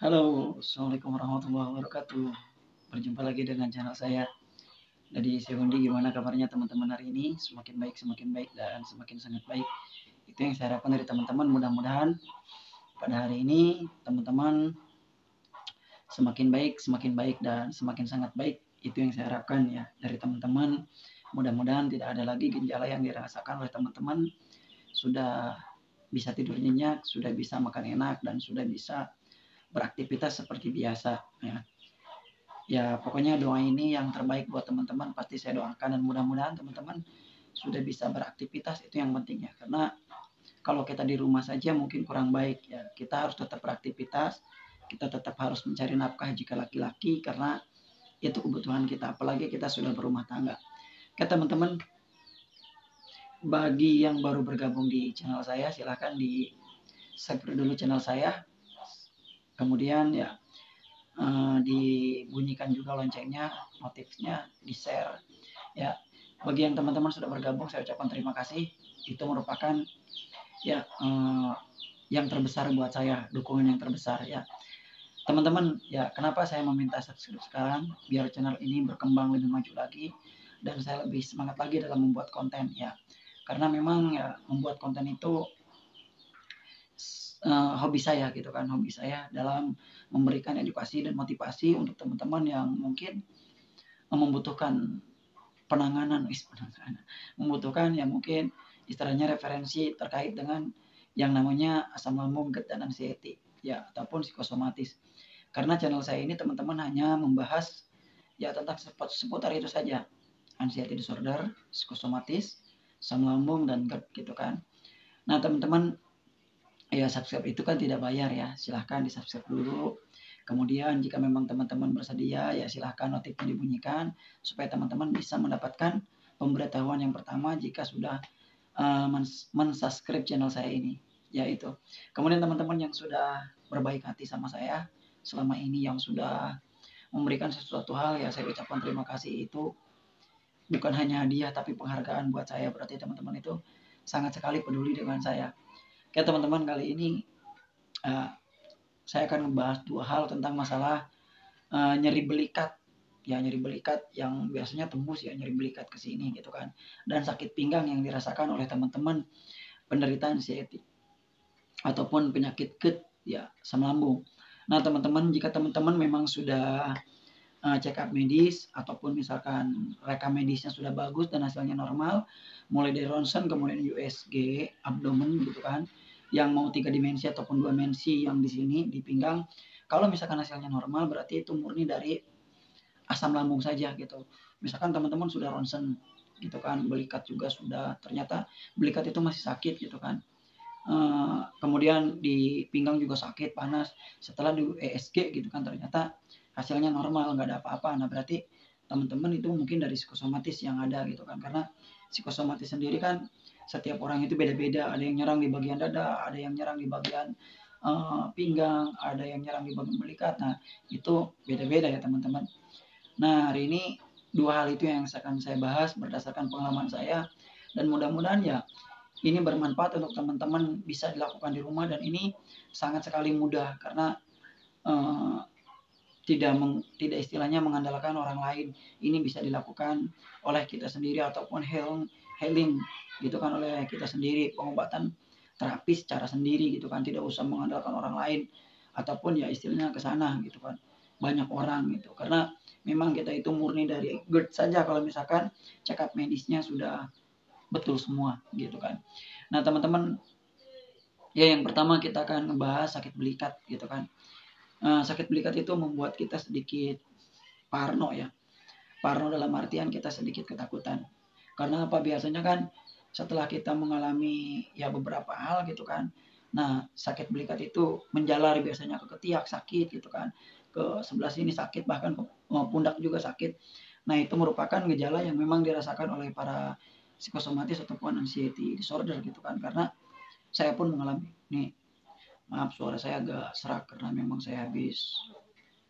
Halo, Assalamualaikum warahmatullahi wabarakatuh. Berjumpa lagi dengan channel saya. Jadi Sehundi, gimana kabarnya teman-teman hari ini? Semakin baik, dan semakin sangat baik. Itu yang saya harapkan dari teman-teman. Mudah-mudahan pada hari ini teman-teman semakin baik, dan semakin sangat baik. Itu yang saya harapkan ya dari teman-teman. Mudah-mudahan tidak ada lagi gejala yang dirasakan oleh teman-teman. Sudah bisa tidur nyenyak, sudah bisa makan enak, dan sudah bisa beraktivitas seperti biasa ya. Ya pokoknya doa ini yang terbaik buat teman-teman, pasti saya doakan, dan mudah-mudahan teman-teman sudah bisa beraktivitas. Itu yang penting ya, karena kalau kita di rumah saja mungkin kurang baik ya. Kita harus tetap beraktivitas, kita tetap harus mencari nafkah jika laki-laki, karena itu kebutuhan kita, apalagi kita sudah berumah tangga. Oke teman-teman, bagi yang baru bergabung di channel saya, silahkan di subscribe dulu channel saya, kemudian ya dibunyikan juga loncengnya, notifnya, di share ya. Bagi yang teman-teman sudah bergabung, saya ucapkan terima kasih. Itu merupakan ya yang terbesar buat saya, dukungan yang terbesar ya teman-teman ya. Kenapa saya meminta subscribe sekarang? Biar channel ini berkembang lebih maju lagi, dan saya lebih semangat lagi dalam membuat konten ya. Karena memang ya membuat konten itu hobi saya gitu kan, hobi saya dalam memberikan edukasi dan motivasi untuk teman-teman yang mungkin membutuhkan penanganan, membutuhkan ya mungkin istilahnya referensi terkait dengan yang namanya asam lambung, GERD, dan anxiety ya, ataupun psikosomatis. Karena channel saya ini teman-teman hanya membahas ya tentang seputar itu saja, anxiety disorder, psikosomatis, asam lambung, dan GERD gitu kan. Nah teman-teman ya, subscribe itu kan tidak bayar ya, silahkan di subscribe dulu. Kemudian jika memang teman-teman bersedia ya silahkan notifnya dibunyikan, supaya teman-teman bisa mendapatkan pemberitahuan yang pertama jika sudah mensubscribe channel saya ini yaitu. Kemudian teman-teman yang sudah berbaik hati sama saya selama ini, yang sudah memberikan sesuatu hal ya, saya ucapkan terima kasih. Itu bukan hanya hadiah tapi penghargaan buat saya, berarti teman-teman itu sangat sekali peduli dengan saya. Oke teman-teman, kali ini saya akan membahas dua hal tentang masalah nyeri belikat ya, nyeri belikat yang biasanya tembus ya, nyeri belikat ke sini gitu kan, dan sakit pinggang yang dirasakan oleh teman-teman penderita anxiety ataupun penyakit GERD ya, asam lambung. Nah teman-teman, jika teman-teman memang sudah check up medis, ataupun misalkan rekam medisnya sudah bagus dan hasilnya normal, mulai dari ronsen, kemudian USG abdomen gitu kan, yang mau 3 dimensi ataupun 2 dimensi yang di sini di pinggang, kalau misalkan hasilnya normal berarti itu murni dari asam lambung saja gitu. Misalkan teman-teman sudah ronsen gitu kan, belikat juga sudah, ternyata belikat itu masih sakit gitu kan, kemudian di pinggang juga sakit, panas, setelah di ESG gitu kan ternyata hasilnya normal, nggak ada apa-apa. Nah berarti teman-teman itu mungkin dari psikosomatis yang ada gitu kan, karena psikosomatis sendiri kan setiap orang itu beda-beda, ada yang nyerang di bagian dada, ada yang nyerang di bagian pinggang, ada yang nyerang di bagian belikat. Nah itu beda-beda ya teman-teman. Nah hari ini dua hal itu yang akan saya bahas berdasarkan pengalaman saya, dan mudah-mudahan ya ini bermanfaat untuk teman-teman, bisa dilakukan di rumah, dan ini sangat sekali mudah karena uh, tidak istilahnya mengandalkan orang lain. Ini bisa dilakukan oleh kita sendiri, ataupun healing gitu kan, oleh kita sendiri, pengobatan terapi secara sendiri gitu kan, tidak usah mengandalkan orang lain ataupun ya istilahnya ke sana gitu kan, banyak orang gitu. Karena memang kita itu murni dari GERD saja kalau misalkan check up medisnya sudah betul semua gitu kan. Nah teman-teman ya, yang pertama kita akan ngebahas sakit belikat gitu kan. Sakit belikat itu membuat kita sedikit parno ya. Parno dalam artian kita sedikit ketakutan. Karena apa? Biasanya kan setelah kita mengalami ya beberapa hal gitu kan, nah sakit belikat itu menjalar biasanya ke ketiak sakit gitu kan, ke sebelah sini sakit, bahkan ke pundak juga sakit. Nah itu merupakan gejala yang memang dirasakan oleh para psikosomatis ataupun anxiety disorder gitu kan. Karena saya pun mengalami nih, maaf suara saya agak serak karena memang saya habis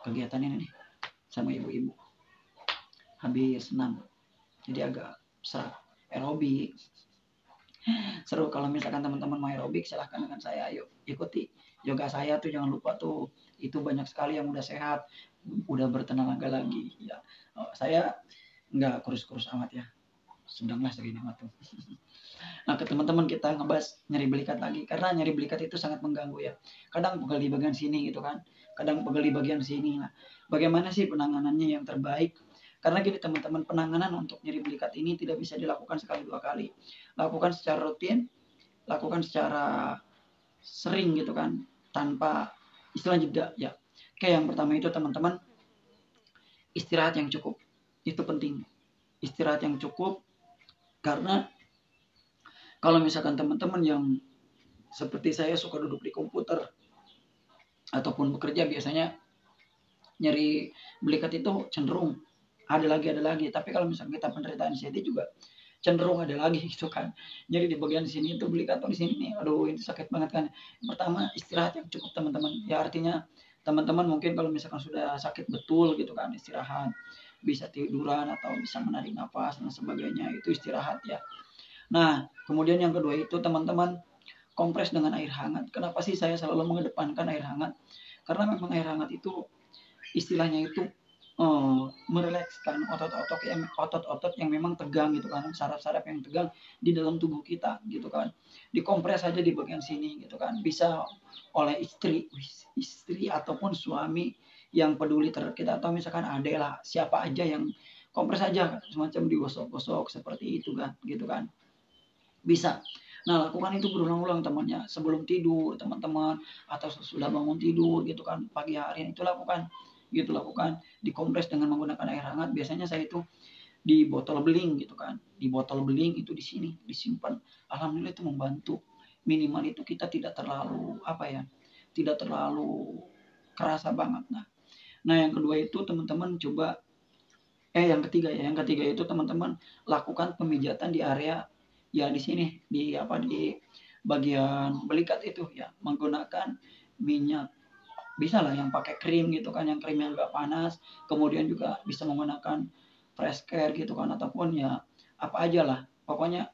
kegiatan ini nih sama ibu-ibu, habis senam, jadi agak serak. Aerobik seru, kalau misalkan teman-teman mau aerobik silahkan dengan saya, ayo ikuti yoga saya tuh jangan lupa tuh, itu banyak sekali yang udah sehat, udah bertenaga lagi ya. Saya nggak kurus-kurus amat ya, sedanglah segini mah tuh. Nah, ke teman-teman kita ngebahas nyeri belikat lagi, karena nyeri belikat itu sangat mengganggu ya. Kadang pegel di bagian sini gitu kan, kadang pegel di bagian sini. Nah, bagaimana sih penanganannya yang terbaik? Karena gini teman-teman, penanganan untuk nyeri belikat ini tidak bisa dilakukan sekali dua kali. Lakukan secara rutin, lakukan secara sering gitu kan, tanpa istilah jeda ya. Oke, yang pertama itu teman-teman, istirahat yang cukup. Itu penting. Istirahat yang cukup, karena kalau misalkan teman-teman yang seperti saya suka duduk di komputer ataupun bekerja, biasanya nyeri belikat itu cenderung ada lagi. Tapi kalau misalnya kita penderita anxiety juga cenderung ada lagi gitu kan. Jadi di bagian sini itu belikat tuh di sini nih, aduh ini sakit banget kan. Yang pertama, istirahat yang cukup teman-teman. Ya artinya teman-teman mungkin kalau misalkan sudah sakit betul gitu kan, istirahat, bisa tiduran atau bisa menarik nafas dan sebagainya, itu istirahat ya. Nah, kemudian yang kedua itu teman-teman, kompres dengan air hangat. Kenapa sih saya selalu mengedepankan air hangat? Karena memang air hangat itu istilahnya itu merelekskan otot-otot yang memang tegang gitu kan, saraf-saraf yang tegang di dalam tubuh kita gitu kan. Dikompres saja di bagian sini gitu kan. Bisa oleh istri ataupun suami yang peduli terhadap kita, atau misalkan adek lah, siapa aja yang kompres aja semacam digosok-gosok seperti itu kan gitu kan. Bisa. Nah, lakukan itu berulang-ulang temannya, sebelum tidur teman-teman, atau sesudah bangun tidur gitu kan, pagi hari itu lakukan, gitu lakukan, dikompres dengan menggunakan air hangat. Biasanya saya itu di botol beling gitu kan, di botol beling itu di sini disimpan. Alhamdulillah itu membantu. Minimal itu kita tidak terlalu apa ya, tidak terlalu kerasa banget. Nah yang kedua itu teman-teman coba yang ketiga itu teman-teman lakukan pemijatan di area ya di sini, di apa, di bagian belikat itu ya, menggunakan minyak. Bisa lah yang pakai krim gitu kan, yang krim yang agak panas, kemudian juga bisa menggunakan fresh care gitu kan, ataupun ya apa aja lah. Pokoknya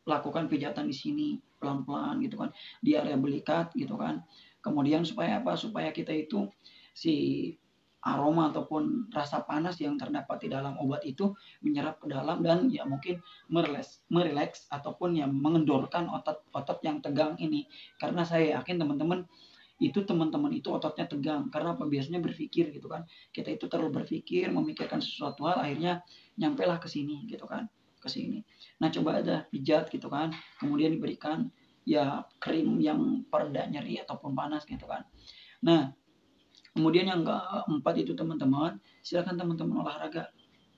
lakukan pijatan di sini pelan-pelan gitu kan, di area belikat gitu kan. Kemudian supaya apa? Supaya kita itu si aroma ataupun rasa panas yang terdapat di dalam obat itu menyerap ke dalam, dan ya mungkin merileks ataupun yang mengendorkan otot-otot yang tegang ini. Karena saya yakin teman-teman itu ototnya tegang karena apa, biasanya berpikir gitu kan, kita itu terlalu berpikir memikirkan sesuatu hal, akhirnya nyampelah ke sini gitu kan, ke sini. Nah coba aja pijat gitu kan, kemudian diberikan ya krim yang pereda nyeri ataupun panas gitu kan. Nah kemudian yang keempat itu teman-teman, silakan teman-teman olahraga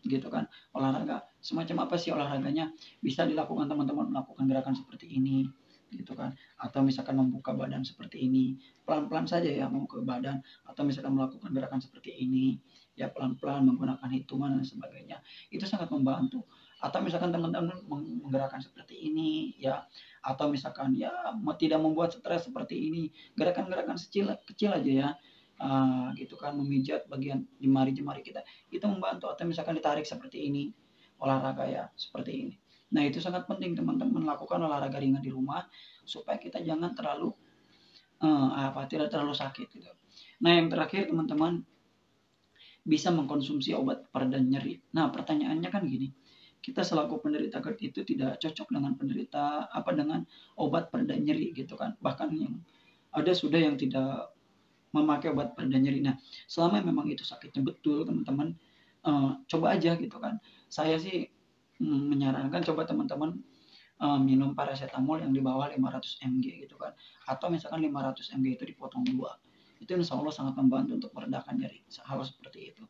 gitu kan. Olahraga semacam apa sih olahraganya? Bisa dilakukan teman-teman melakukan gerakan seperti ini gitu kan, atau misalkan membuka badan seperti ini, pelan-pelan saja ya membuka badan, atau misalkan melakukan gerakan seperti ini ya pelan-pelan menggunakan hitungan dan sebagainya, itu sangat membantu. Atau misalkan teman-teman menggerakkan seperti ini ya, atau misalkan ya tidak membuat stres seperti ini, gerakan-gerakan kecil aja ya, gitu kan, memijat bagian jemari-jemari kita, itu membantu. Atau misalkan ditarik seperti ini, olahraga ya seperti ini. Nah itu sangat penting teman-teman, lakukan olahraga ringan di rumah supaya kita jangan terlalu tidak terlalu sakit gitu. Nah yang terakhir teman-teman, bisa mengkonsumsi obat pereda nyeri. Nah pertanyaannya kan gini, kita selaku penderita GERD itu tidak cocok dengan obat pereda nyeri gitu kan. Bahkan yang ada sudah yang tidak memakai obat pereda nyeri. Nah, selama memang itu sakitnya betul teman-teman, coba aja gitu kan. Saya sih menyarankan coba teman-teman minum paracetamol yang di bawah 500 mg gitu kan. Atau misalkan 500 mg itu dipotong 2. Itu insya Allah sangat membantu untuk meredakan nyeri. Hal seperti itu.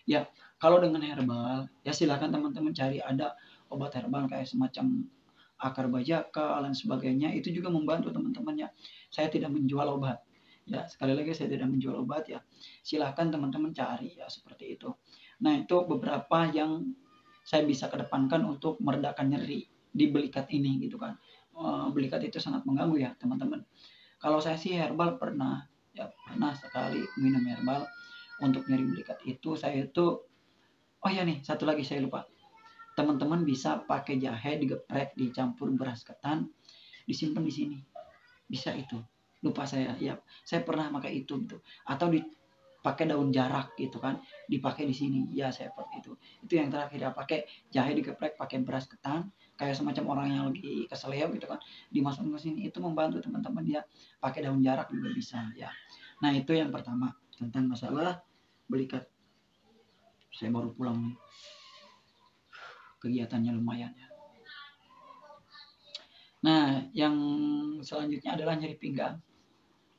Ya, kalau dengan herbal, ya silakan teman-teman cari, ada obat herbal kayak semacam akar bajaka dan sebagainya, itu juga membantu teman-teman ya. Saya tidak menjual obat. Ya, sekali lagi saya tidak menjual obat ya. Silahkan teman-teman cari ya seperti itu. Nah, itu beberapa yang saya bisa kedepankan untuk meredakan nyeri di belikat ini gitu kan. Belikat itu sangat mengganggu ya teman-teman. Kalau saya sih herbal pernah sekali minum herbal untuk nyeri belikat itu. Saya itu, oh ya nih satu lagi saya lupa. Teman-teman bisa pakai jahe digeprek dicampur beras ketan, disimpan di sini. Bisa itu. lupa saya, ya saya pernah pakai itu gitu, atau dipakai daun jarak gitu kan, dipakai di sini, ya saya pakai itu yang terakhir ya, pakai jahe digeprek pakai beras ketan, kayak semacam orang yang lagi keseleo gitu kan, dimasukin ke sini, itu membantu teman-teman ya, pakai daun jarak juga bisa ya. Nah itu yang pertama tentang masalah belikat. Saya baru pulang nih, kegiatannya lumayan ya. Nah yang selanjutnya adalah nyeri pinggang.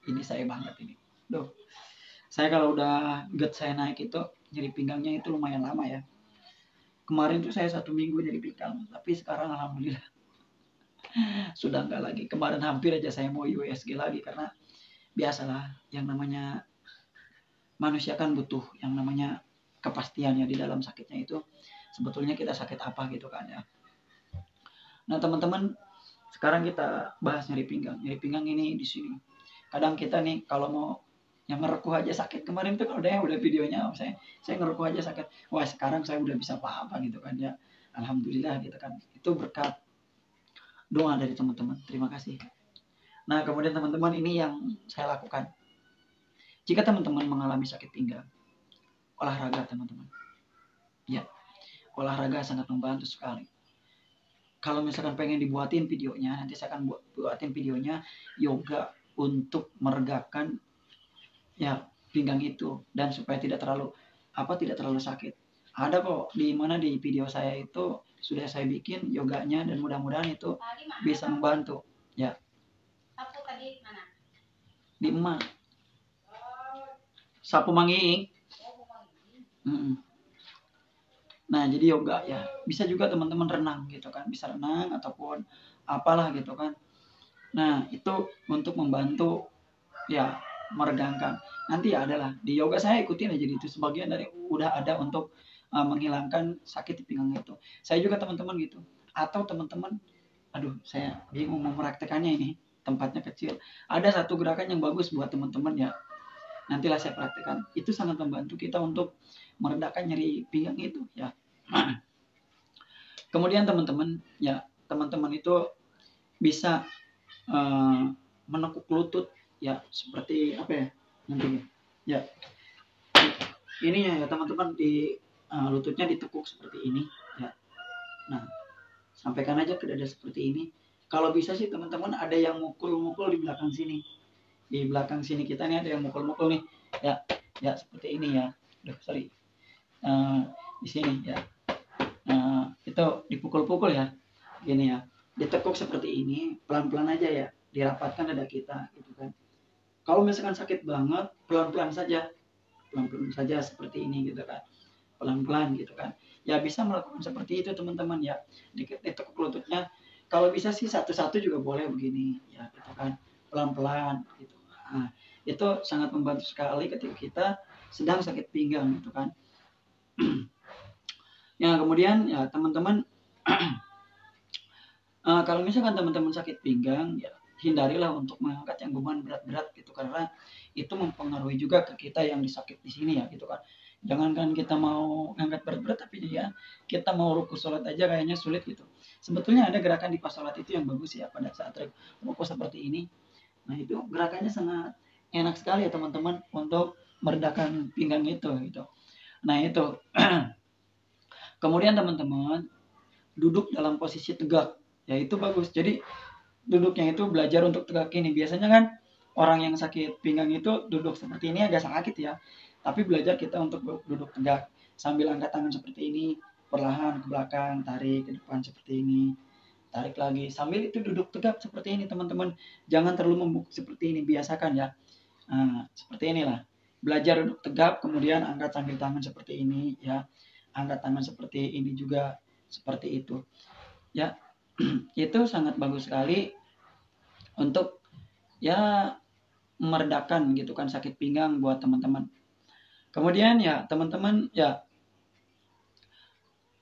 Ini saya banget ini. Duh, saya kalau udah gut saya naik itu nyeri pinggangnya itu lumayan lama ya. Kemarin tuh saya 1 minggu nyeri pinggang, tapi sekarang alhamdulillah sudah enggak lagi. Kemarin hampir aja saya mau USG lagi karena biasalah yang namanya manusia kan butuh yang namanya kepastian ya di dalam sakitnya itu sebetulnya kita sakit apa gitu kan ya. Nah teman-teman, sekarang kita bahas nyeri pinggang. Nyeri pinggang ini di sini. Kadang kita nih kalau mau yang ngerekuh aja sakit, kemarin tuh kalau udah videonya saya ngerekuh aja sakit, wah sekarang saya udah bisa apa-apa gitu kan ya, alhamdulillah gitu kan, itu berkat doa dari teman-teman, terima kasih. Nah kemudian teman-teman, ini yang saya lakukan jika teman-teman mengalami sakit pinggang, olahraga teman-teman ya, olahraga sangat membantu sekali. Kalau misalkan pengen dibuatin videonya, nanti saya akan buatin videonya yoga untuk meregakan ya pinggang itu, dan supaya tidak terlalu sakit. Ada kok di mana di video saya itu sudah saya bikin yoganya, dan mudah-mudahan itu bisa membantu ya. Di emak sapu mangiing. Nah jadi yoga ya, bisa juga teman-teman renang gitu kan, bisa renang ataupun apalah gitu kan. Nah itu untuk membantu ya meregangkan. Nanti ya adalah di yoga saya ikutin aja itu sebagian dari udah ada untuk menghilangkan sakit di pinggang itu. Saya juga teman-teman gitu. Atau teman-teman, aduh saya bingung mau mempraktekannya ini, tempatnya kecil. Ada satu gerakan yang bagus buat teman-teman ya. Nantilah saya praktekkan. Itu sangat membantu kita untuk meredakan nyeri pinggang itu ya. Kemudian teman-teman ya, teman-teman itu bisa menekuk lutut ya, seperti apa ya nanti ya, ininya ya teman-teman, di lututnya ditekuk seperti ini ya. Nah sampaikan aja ke dada seperti ini. Kalau bisa sih teman-teman ada yang mukul-mukul di belakang sini, di belakang sini kita nih ada yang mukul-mukul nih ya, ya seperti ini ya. Duh sorry, di sini ya, itu dipukul-pukul ya, gini ya, ditekuk seperti ini, pelan-pelan aja ya, dirapatkan dada kita gitu kan. Kalau misalkan sakit banget, pelan-pelan saja seperti ini gitu kan, pelan-pelan gitu kan. Ya bisa melakukan seperti itu teman-teman ya, ditekuk lututnya. Kalau bisa sih satu-satu juga boleh begini ya gitu kan, pelan-pelan gitu. Nah, itu sangat membantu sekali ketika kita sedang sakit pinggang gitu kan. Ya kemudian ya teman-teman, kalau misalkan teman-teman sakit pinggang ya hindarilah untuk mengangkat yang beban berat-berat gitu, karena itu mempengaruhi juga ke kita yang disakit di sini ya gitu kan. Jangankan kita mau ngangkat berat-berat, tapi ya kita mau ruku sholat aja kayaknya sulit gitu. Sebetulnya ada gerakan di pas sholat itu yang bagus ya, pada saat ruku seperti ini. Nah itu gerakannya sangat enak sekali ya teman-teman untuk meredakan pinggang itu gitu. Nah itu kemudian teman-teman, duduk dalam posisi tegak ya, itu bagus. Jadi duduknya itu belajar untuk tegak ini. Biasanya kan orang yang sakit pinggang itu duduk seperti ini agak sakit ya, tapi belajar kita untuk duduk tegak sambil angkat tangan seperti ini, perlahan ke belakang, tarik ke depan seperti ini, tarik lagi sambil itu duduk tegak seperti ini teman-teman. Jangan terlalu membungkuk seperti ini, biasakan ya. Nah, seperti inilah, belajar duduk tegap, kemudian angkat sambil tangan seperti ini ya, angkat tangan seperti ini juga, seperti itu ya. Itu sangat bagus sekali untuk ya meredakan gitu kan sakit pinggang buat teman-teman. Kemudian ya teman-teman ya,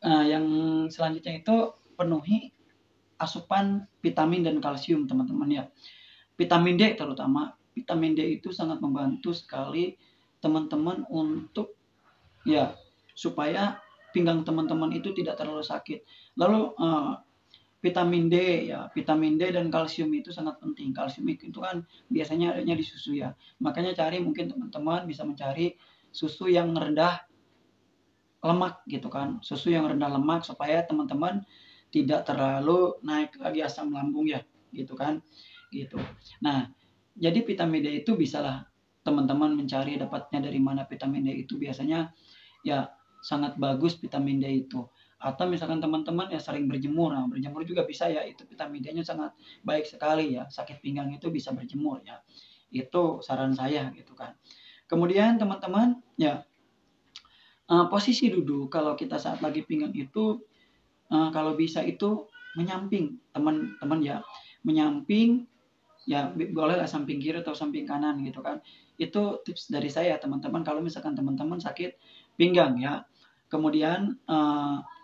yang selanjutnya itu penuhi asupan vitamin dan kalsium teman-teman ya. Vitamin D terutama, vitamin D itu sangat membantu sekali teman-teman untuk ya supaya pinggang teman-teman itu tidak terlalu sakit. Lalu vitamin D ya, vitamin D dan kalsium itu sangat penting. Kalsium itu kan biasanya adanya di susu ya. Makanya cari mungkin teman-teman bisa mencari susu yang rendah lemak gitu kan. Susu yang rendah lemak supaya teman-teman tidak terlalu naik lagi asam lambung ya, gitu kan. Gitu. Nah, jadi vitamin D itu bisalah teman-teman mencari dapatnya dari mana vitamin D itu biasanya ya sangat bagus vitamin D itu. Atau misalkan teman-teman ya sering berjemur. Nah, berjemur juga bisa ya, itu vitamin D-nya sangat baik sekali ya. Sakit pinggang itu bisa berjemur ya. Itu saran saya gitu kan. Kemudian teman-teman ya posisi duduk kalau kita saat lagi pinggang itu kalau bisa itu menyamping teman-teman ya. Menyamping ya bolehlah samping kiri atau samping kanan gitu kan. Itu tips dari saya teman-teman kalau misalkan teman-teman sakit pinggang ya. Kemudian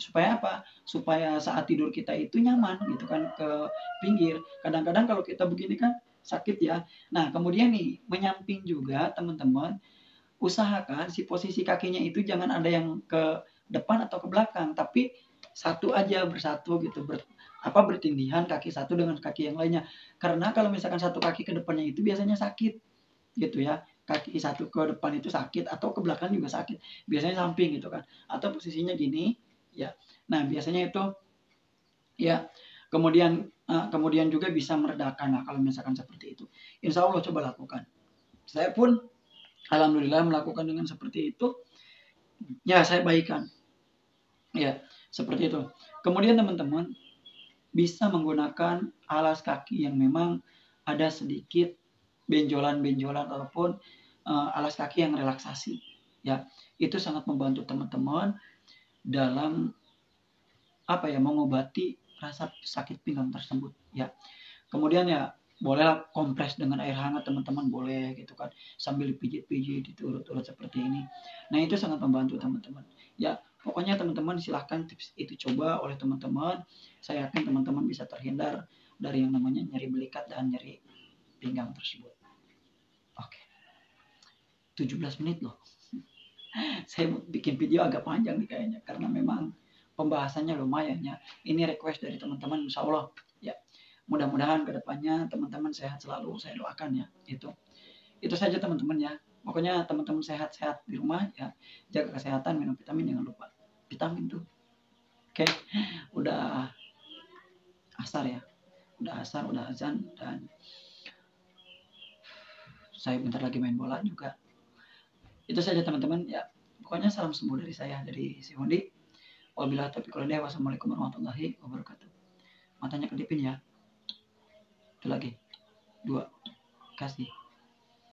supaya apa? Supaya saat tidur kita itu nyaman gitu kan ke pinggir. Kadang-kadang kalau kita begini kan sakit ya. Nah, kemudian nih menyamping juga teman-teman usahakan si posisi kakinya itu jangan ada yang ke depan atau ke belakang, tapi satu aja bersatu gitu, bertindihan kaki satu dengan kaki yang lainnya. Karena kalau misalkan satu kaki ke depannya itu biasanya sakit gitu ya. Kaki satu ke depan itu sakit atau ke belakang juga sakit. Biasanya samping gitu kan. Atau posisinya gini ya. Nah, biasanya itu ya kemudian juga bisa meredakan lah kalau misalkan seperti itu. Insya Allah coba lakukan. Saya pun alhamdulillah melakukan dengan seperti itu, ya saya baikan. Ya, seperti itu. Kemudian teman-teman bisa menggunakan alas kaki yang memang ada sedikit benjolan-benjolan ataupun alas kaki yang relaksasi. Ya, itu sangat membantu teman-teman dalam mengobati rasa sakit pinggang tersebut. Ya, kemudian ya bolehlah kompres dengan air hangat teman-teman boleh gitu kan sambil dipijit-pijit diturut-turut seperti ini. Nah itu sangat membantu teman-teman. Ya pokoknya teman-teman silahkan tips itu coba oleh teman-teman. Saya yakin teman-teman bisa terhindar dari yang namanya nyeri belikat dan nyeri pinggang tersebut. Oke, 17 menit loh. Saya bikin video agak panjang nih kayaknya karena memang pembahasannya lumayan ya. Ini request dari teman-teman insya Allah ya. Mudah-mudahan kedepannya teman-teman sehat selalu, saya doakan ya. Itu saja teman-teman ya. Pokoknya teman-teman sehat-sehat di rumah ya. Jaga kesehatan, minum vitamin jangan lupa. Vitamin tuh. Oke, udah asar ya. Udah asar, udah azan dan saya bentar lagi main bola juga. Itu saja teman-teman ya. Pokoknya salam sembuh dari saya, dari si Hondi. Wabillahi taufiq wal hidayah. Wassalamualaikum warahmatullahi wabarakatuh. Matanya kedipin ya. Itu lagi. 2. Kasih.